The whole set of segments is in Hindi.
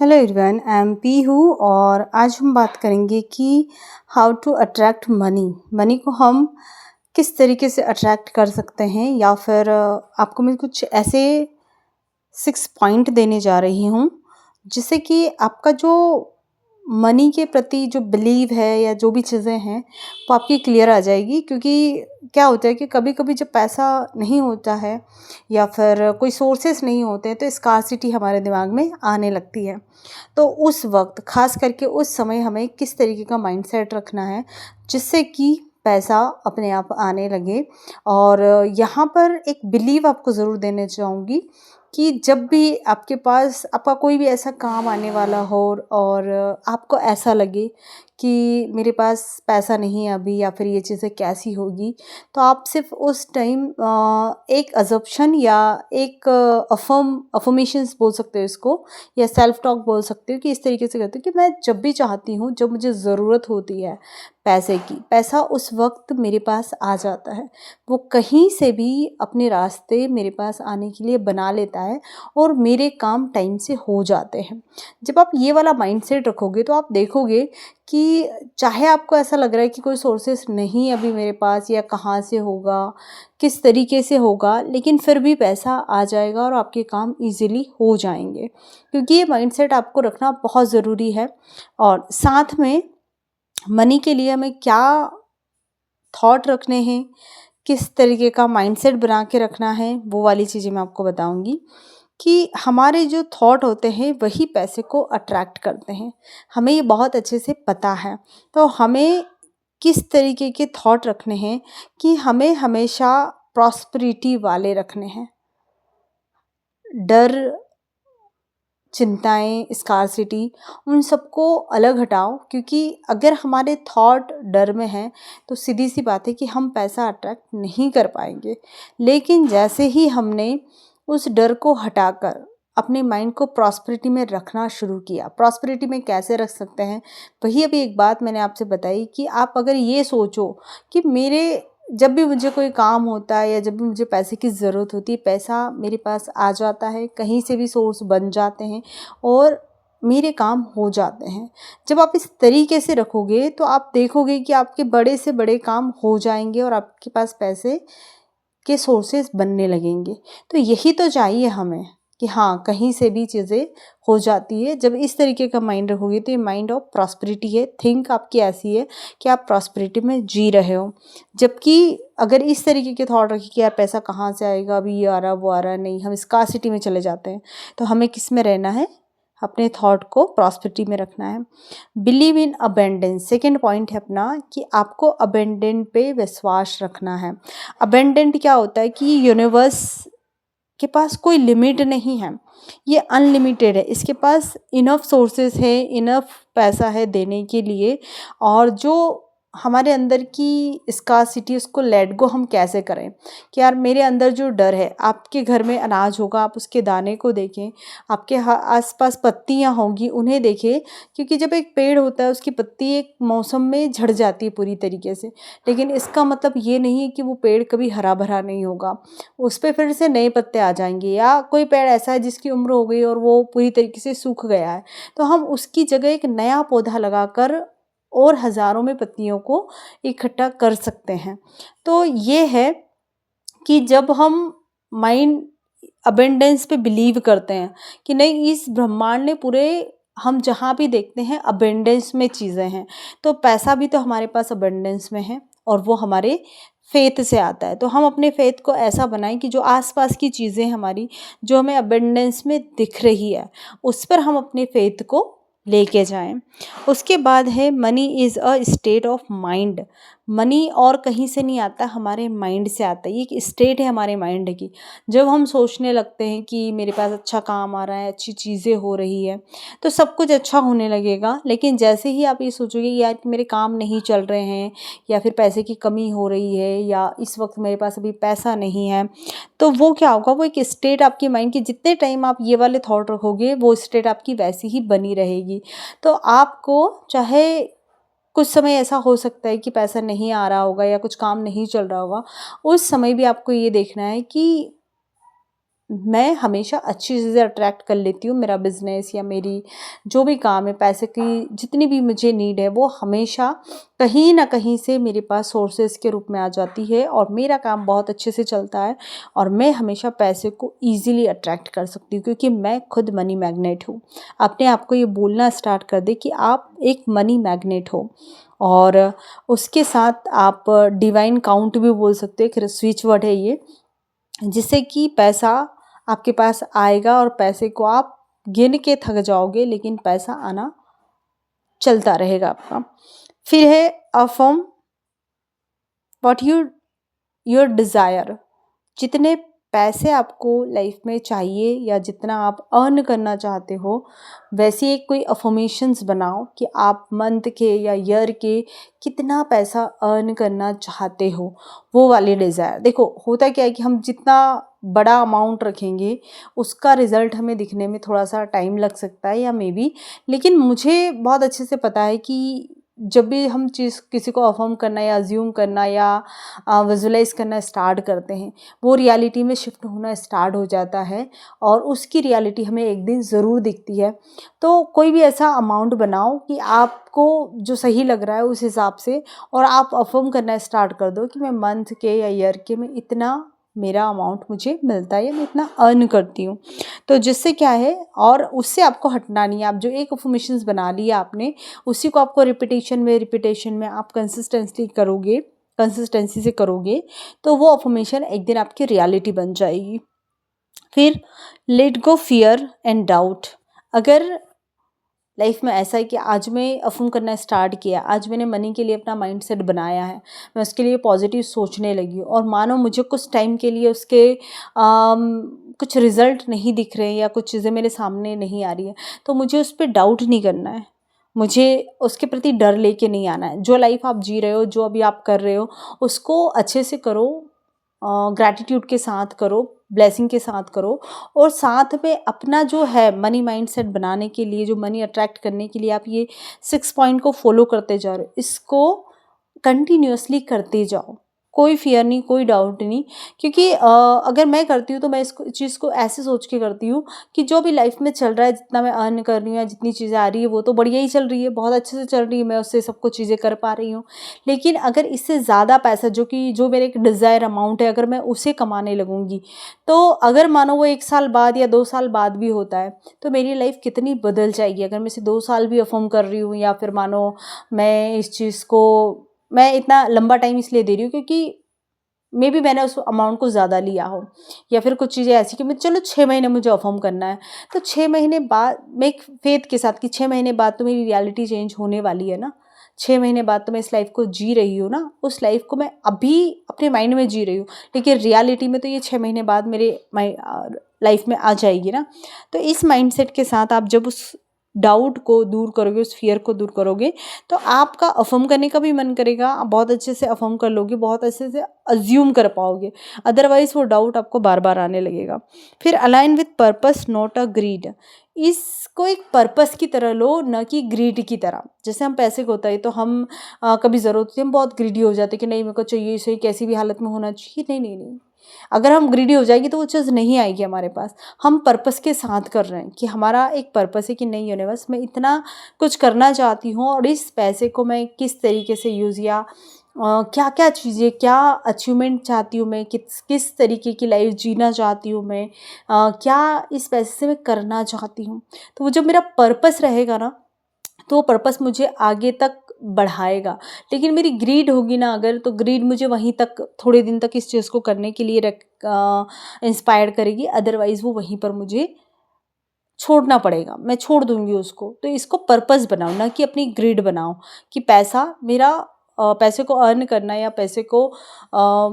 Hello everyone, I am Pihu और आज हम बात करेंगे कि how to attract money. Money को हम किस तरीके से अट्रैक्ट कर सकते हैं, या फिर आपको मैं कुछ ऐसे 6 पॉइंट देने जा रही हूँ जिससे कि आपका जो मनी के प्रति जो बिलीव है या जो भी चीज़ें हैं वो आपकी क्लियर आ जाएगी। क्योंकि क्या होता है कि कभी कभी जब पैसा नहीं होता है या फिर कोई सोर्सेस नहीं होते हैं तो स्कार्सिटी हमारे दिमाग में आने लगती है। तो उस वक्त ख़ास करके उस समय हमें किस तरीके का माइंडसेट रखना है जिससे कि पैसा अपने आप आने लगे। और यहाँ पर एक बिलीव आपको ज़रूर देना चाहूँगी कि जब भी आपके पास आपका कोई भी ऐसा काम आने वाला हो और आपको ऐसा लगे कि मेरे पास पैसा नहीं है अभी या फिर ये चीज़ें कैसी होगी, तो आप सिर्फ उस टाइम एक अजम्पशन या एक अफर्मेशंस बोल सकते हो इसको, या सेल्फ टॉक बोल सकते हो कि इस तरीके से करते हो कि मैं जब भी चाहती हूँ, जब मुझे ज़रूरत होती है पैसे की, पैसा उस वक्त मेरे पास आ जाता है। वो कहीं से भी अपने रास्ते मेरे पास आने के लिए बना लेता है और मेरे काम टाइम से हो जाते हैं। जब आप ये वाला माइंडसेट रखोगे तो आप देखोगे कि चाहे आपको ऐसा लग रहा है कि कोई सोर्सेस नहीं अभी मेरे पास या कहाँ से होगा, किस तरीके से होगा, लेकिन फिर भी पैसा आ जाएगा और आपके काम इजीली हो जाएंगे। क्योंकि ये माइंडसेट आपको रखना बहुत ज़रूरी है। और साथ में मनी के लिए हमें क्या थॉट रखने हैं, किस तरीके का माइंडसेट बना के रखना है, वो वाली चीज़ें मैं आपको बताऊंगी। कि हमारे जो थॉट होते हैं वही पैसे को अट्रैक्ट करते हैं, हमें ये बहुत अच्छे से पता है। तो हमें किस तरीके के थॉट रखने हैं कि हमें हमेशा प्रॉस्पेरिटी वाले रखने हैं। डर, चिंताएं, स्कार्सिटी, उन सबको अलग हटाओ। क्योंकि अगर हमारे थॉट डर में हैं तो सीधी सी बात है कि हम पैसा अट्रैक्ट नहीं कर पाएंगे। लेकिन जैसे ही हमने उस डर को हटाकर अपने माइंड को प्रॉस्पेरिटी में रखना शुरू किया, प्रॉस्पेरिटी में कैसे रख सकते हैं, वही अभी एक बात मैंने आपसे बताई कि आप अगर ये सोचो कि मेरे जब भी मुझे कोई काम होता है या जब भी मुझे पैसे की ज़रूरत होती है, पैसा मेरे पास आ जाता है, कहीं से भी सोर्स बन जाते हैं और मेरे काम हो जाते हैं। जब आप इस तरीके से रखोगे तो आप देखोगे कि आपके बड़े से बड़े काम हो जाएंगे और आपके पास पैसे के सोर्सेज बनने लगेंगे। तो यही तो चाहिए हमें कि हाँ, कहीं से भी चीज़ें हो जाती है। जब इस तरीके का माइंड रखोगे तो ये माइंड ऑफ प्रॉस्पेरिटी है। थिंक आपकी ऐसी है कि आप प्रॉस्पेरिटी में जी रहे हो। जबकि अगर इस तरीके के थॉट रखिए कि यार पैसा कहाँ से आएगा, अभी ये आ रहा वो आ रहा, नहीं, हम स्कार्सिटी में चले जाते हैं। तो हमें किस में रहना है, अपने थॉट को प्रॉस्पेरिटी में रखना है। Believe in abundance, second point है अपना कि आपको अबेंडेंट पे विश्वास रखना है। अबेंडेंट क्या होता है कि यूनिवर्स के पास कोई लिमिट नहीं है, ये अनलिमिटेड है, इसके पास इनफ सोर्सेस है, इनफ पैसा है देने के लिए। और जो हमारे अंदर की स्कार्सिटी, उसको लेट गो हम कैसे करें कि यार मेरे अंदर जो डर है, आपके घर में अनाज होगा, आप उसके दाने को देखें, आपके आसपास पत्तियां होंगी उन्हें देखें। क्योंकि जब एक पेड़ होता है उसकी पत्ती एक मौसम में झड़ जाती है पूरी तरीके से, लेकिन इसका मतलब ये नहीं है कि वो पेड़ कभी हरा भरा नहीं होगा, उस पे फिर से नए पत्ते आ जाएंगे। या कोई पेड़ ऐसा है जिसकी उम्र हो गई और वो पूरी तरीके से सूख गया है, तो हम उसकी जगह एक नया पौधा लगाकर और हजारों में पत्तियों को इकट्ठा कर सकते हैं। तो ये है कि जब हम माइंड अबेंडेंस पे बिलीव करते हैं कि नहीं, इस ब्रह्मांड ने पूरे, हम जहाँ भी देखते हैं अबेंडेंस में चीज़ें हैं, तो पैसा भी तो हमारे पास अबेंडेंस में है और वो हमारे फेथ से आता है। तो हम अपने फेथ को ऐसा बनाएं कि जो आसपास की चीज़ें हमारी, जो हमें अबेंडेंस में दिख रही है, उस पर हम अपने फेथ को लेके जाएं। उसके बाद है money is a state of mind. Money और कहीं से नहीं आता, हमारे माइंड से आता है। ये एक स्टेट है हमारे माइंड की। जब हम सोचने लगते हैं कि मेरे पास अच्छा काम आ रहा है, अच्छी चीज़ें हो रही है, तो सब कुछ अच्छा होने लगेगा। लेकिन जैसे ही आप ये सोचोगे यार कि मेरे काम नहीं चल रहे हैं, या फिर पैसे की कमी हो रही है, या इस वक्त मेरे पास अभी पैसा नहीं है, तो वो क्या होगा, वो एक स्टेट आपकी माइंड की, जितने टाइम आप ये वाले थॉट रखोगे वो स्टेट आपकी वैसी ही बनी रहेगी। तो आपको चाहे कुछ समय ऐसा हो सकता है कि पैसा नहीं आ रहा होगा या कुछ काम नहीं चल रहा होगा, उस समय भी आपको ये देखना है कि मैं हमेशा अच्छी चीज़ें अट्रैक्ट कर लेती हूँ। मेरा बिज़नेस या मेरी जो भी काम है, पैसे की जितनी भी मुझे नीड है, वो हमेशा कहीं न कहीं से मेरे पास सोर्सेज़ के रूप में आ जाती है और मेरा काम बहुत अच्छे से चलता है और मैं हमेशा पैसे को ईज़िली अट्रैक्ट कर सकती हूँ, क्योंकि मैं खुद मनी मैग्नेट हूँ। अपने आप को ये बोलना स्टार्ट कर दें कि आप एक मनी मैग्नेट हो। और उसके साथ आप डिवाइन काउंट भी बोल सकते हैं, एक स्विच वर्ड है ये, जिससे कि पैसा आपके पास आएगा और पैसे को आप गिन के थक जाओगे, लेकिन पैसा आना चलता रहेगा आपका। फिर है अफर्म व्हाट योर डिज़ायर। जितने पैसे आपको लाइफ में चाहिए या जितना आप अर्न करना चाहते हो, वैसी एक कोई अफर्मेशंस बनाओ कि आप मंथ के या ईयर के कितना पैसा अर्न करना चाहते हो, वो वाली डिज़ायर। देखो होता क्या है कि हम जितना बड़ा अमाउंट रखेंगे उसका रिज़ल्ट हमें दिखने में थोड़ा सा टाइम लग सकता है या मे बी, लेकिन मुझे बहुत अच्छे से पता है कि जब भी हम चीज़ किसी को अफर्म करना या अज्यूम करना या विजुलाइज करना स्टार्ट करते हैं, वो रियलिटी में शिफ्ट होना स्टार्ट हो जाता है और उसकी रियलिटी हमें एक दिन ज़रूर दिखती है। तो कोई भी ऐसा अमाउंट बनाओ कि आपको जो सही लग रहा है उस हिसाब से, और आप अफर्म करना स्टार्ट कर दो कि मैं मंथ के या ईयर के में इतना मेरा अमाउंट मुझे मिलता है या मैं इतना अर्न करती हूँ। तो जिससे क्या है, और उससे आपको हटना नहीं है। आप जो एक अफर्मेशंस बना लिया आपने, उसी को आपको रिपीटेशन में आप कंसिस्टेंसी से करोगे तो वो अफर्मेशन एक दिन आपकी रियलिटी बन जाएगी। फिर let go fear and doubt. अगर लाइफ में ऐसा है कि आज मैं अफर्म करना स्टार्ट किया, आज मैंने मनी के लिए अपना माइंडसेट बनाया है, मैं उसके लिए पॉजिटिव सोचने लगी हूँ और मानो मुझे कुछ टाइम के लिए उसके कुछ रिजल्ट नहीं दिख रहे हैं या कुछ चीज़ें मेरे सामने नहीं आ रही है, तो मुझे उस पर डाउट नहीं करना है, मुझे उसके प्रति डर लेके नहीं आना है। जो लाइफ आप जी रहे हो, जो अभी आप कर रहे हो, उसको अच्छे से करो, ग्रैटिट्यूड के साथ करो, ब्लेसिंग के साथ करो, और साथ में अपना जो है मनी माइंडसेट बनाने के लिए, जो मनी अट्रैक्ट करने के लिए आप ये 6 पॉइंट को फॉलो करते जा रहे हो, इसको कंटिन्यूअसली करते जाओ। कोई फ़ियर नहीं, कोई डाउट नहीं, क्योंकि अगर मैं करती हूँ तो मैं इसको चीज़ को ऐसे सोच के करती हूँ कि जो भी लाइफ में चल रहा है, जितना मैं अर्न कर रही हूँ या जितनी चीज़ें आ रही है, वो तो बढ़िया ही चल रही है, बहुत अच्छे से चल रही है, मैं उससे सब कुछ चीज़ें कर पा रही हूँ। लेकिन अगर इससे ज़्यादा पैसा, जो मेरे एक डिज़ायर अमाउंट है, अगर मैं उसे कमाने लगूँगी, तो अगर मानो वो 1 साल बाद या 2 साल बाद भी होता है, तो मेरी लाइफ कितनी बदल जाएगी। अगर मैं इसे 2 साल भी अफ़र्म कर रही हूँ, या फिर मानो मैं इस चीज़ को मैं इतना लंबा टाइम इसलिए दे रही हूँ क्योंकि मे बी मैंने उस अमाउंट को ज़्यादा लिया हो, या फिर कुछ चीज़ें ऐसी कि मैं चलो 6 महीने मुझे अफ़र्म करना है, तो 6 महीने बाद मैं एक फेथ के साथ कि 6 महीने बाद तो मेरी रियलिटी चेंज होने वाली है ना, 6 महीने बाद तो मैं इस लाइफ को जी रही हूँ ना, उस लाइफ को मैं अभी अपने माइंड में जी रही हूँ, लेकिन रियलिटी में तो ये 6 महीने बाद मेरे लाइफ में आ जाएगी ना। तो इस माइंडसेट के साथ आप जब उस डाउट को दूर करोगे, उस फियर को दूर करोगे, तो आपका अफ़र्म करने का भी मन करेगा, आप बहुत अच्छे से अफ़र्म कर लोगे, बहुत अच्छे से अज्यूम कर पाओगे, अदरवाइज़ वो डाउट आपको बार बार आने लगेगा। फिर align with purpose not a greed. इसको एक पर्पस की तरह लो, न कि ग्रीड की तरह। जैसे हम पैसे को होता है तो हम कभी ज़रूरत होती है हम बहुत ग्रीडी हो जाते हैं कि नहीं मेरे को चाहिए इसे, कैसी भी हालत में होना चाहिए। नहीं नहीं नहीं, अगर हम ग्रीडी हो जाएगी तो वो चीज़ नहीं आएगी हमारे पास। हम पर्पस के साथ कर रहे हैं कि हमारा एक पर्पस है कि नहीं यूनिवर्स, मैं इतना कुछ करना चाहती हूँ और इस पैसे को मैं किस तरीके से यूज़, या क्या क्या चीज़ें, क्या अचीवमेंट चाहती हूँ मैं, किस किस तरीके की लाइफ जीना चाहती हूँ मैं, क्या इस पैसे से मैं करना चाहती हूँ। तो वो जब मेरा पर्पस रहेगा ना, तो वो पर्पस मुझे आगे तक बढ़ाएगा। लेकिन मेरी ग्रीड होगी ना अगर, तो ग्रीड मुझे वहीं तक थोड़े दिन तक इस चीज़ को करने के लिए इंस्पायर करेगी, अदरवाइज़ वो वहीं पर मुझे छोड़ना पड़ेगा, मैं छोड़ दूँगी उसको। तो इसको पर्पस बनाओ, ना कि अपनी ग्रिड बनाओ कि पैसा मेरा पैसे को अर्न करना या पैसे को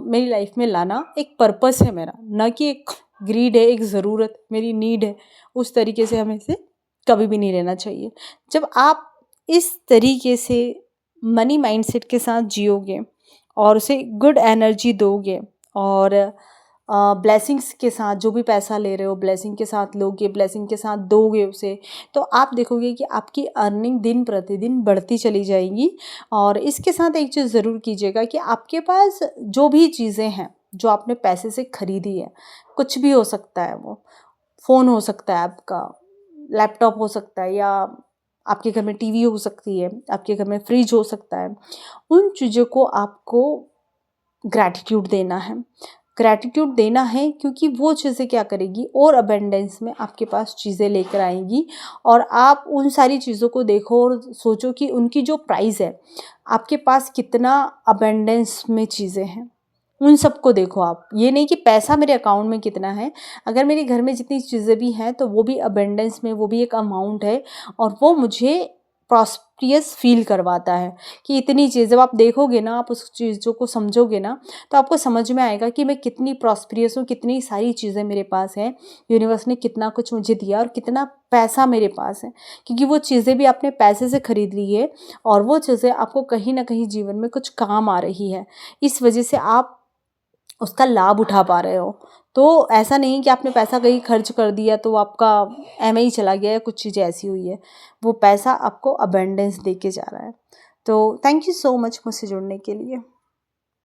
मेरी लाइफ में लाना एक पर्पस है मेरा, ना कि एक ग्रीड है, एक ज़रूरत, मेरी नीड है। उस तरीके से हमें इसे कभी भी नहीं लेना चाहिए। जब आप इस तरीके से मनी माइंडसेट के साथ जियोगे और उसे गुड एनर्जी दोगे, और ब्लेसिंग्स के साथ जो भी पैसा ले रहे हो ब्लेसिंग के साथ लोगे, ब्लेसिंग के साथ दोगे उसे, तो आप देखोगे कि आपकी अर्निंग दिन प्रतिदिन बढ़ती चली जाएगी। और इसके साथ एक चीज़ ज़रूर कीजिएगा कि आपके पास जो भी चीज़ें हैं, जो आपने पैसे से खरीदी है। कुछ भी हो सकता है वो, फ़ोन हो सकता है आपका, लैपटॉप हो सकता है, या आपके घर में टीवी हो सकती है, आपके घर में फ्रिज हो सकता है। उन चीज़ों को आपको ग्रैटिट्यूड देना है। ग्रैटिट्यूड देना है क्योंकि वो चीज़ें क्या करेगी, और अबंडेंस में आपके पास चीज़ें लेकर आएँगी, और आप उन सारी चीज़ों को देखो और सोचो कि उनकी जो प्राइस है, आपके पास कितना अबंडेंस में चीज़ें हैं। उन सबको देखो आप, ये नहीं कि पैसा मेरे अकाउंट में कितना है, अगर मेरे घर में जितनी चीज़ें भी हैं तो वो भी अबंडेंस में, वो भी एक अमाउंट है, और वो मुझे प्रॉस्पियस फ़ील करवाता है कि इतनी चीज़ जब आप देखोगे ना, आप उस चीज़ों को समझोगे ना, तो आपको समझ में आएगा कि मैं कितनी प्रॉस्पियस हूँ, कितनी सारी चीज़ें मेरे पास हैं, यूनिवर्स ने कितना कुछ मुझे दिया और कितना पैसा मेरे पास है, क्योंकि वो चीज़ें भी आपने पैसे से खरीद ली है, और वो चीज़ें आपको कहीं न कहीं जीवन में कुछ काम आ रही है। इस वजह से आप उसका लाभ उठा पा रहे हो। तो ऐसा नहीं कि आपने पैसा कहीं खर्च कर दिया तो आपका ऐवें ही चला गया, या कुछ चीज़ें ऐसी हुई है। वो पैसा आपको अबंडेंस दे के जा रहा है। तो थैंक यू सो मच मुझसे जुड़ने के लिए।